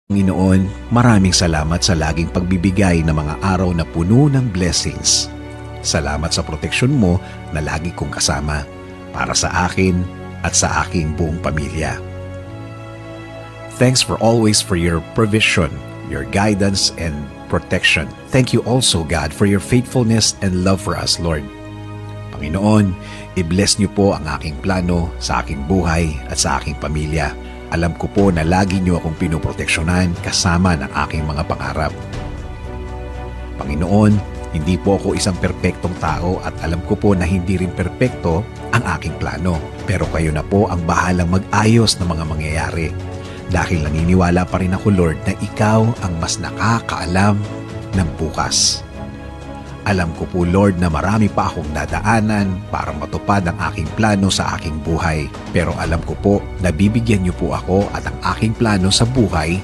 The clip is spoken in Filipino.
Panginoon, maraming salamat sa laging pagbibigay ng mga araw na puno ng blessings. Salamat sa proteksyon mo na lagi kong kasama para sa akin at sa aking buong pamilya. Thanks for your provision, your guidance, and protection. Thank you also, God, for your faithfulness and love for us, Lord. Panginoon, i-bless niyo po ang aking plano sa aking buhay at sa aking pamilya. Alam ko po na lagi niyo akong pinoproteksyonan kasama ng aking mga pangarap. Panginoon, hindi po ako isang perpektong tao at alam ko po na hindi rin perpekto ang aking plano. Pero kayo na po ang bahalang mag-ayos ng mga mangyayari. Dahil naniniwala pa rin ako, Lord, na ikaw ang mas nakakaalam ng bukas. Alam ko po, Lord, na marami pa akong dadaanan para matupad ang aking plano sa aking buhay. Pero alam ko po na bibigyan niyo po ako at ang aking plano sa buhay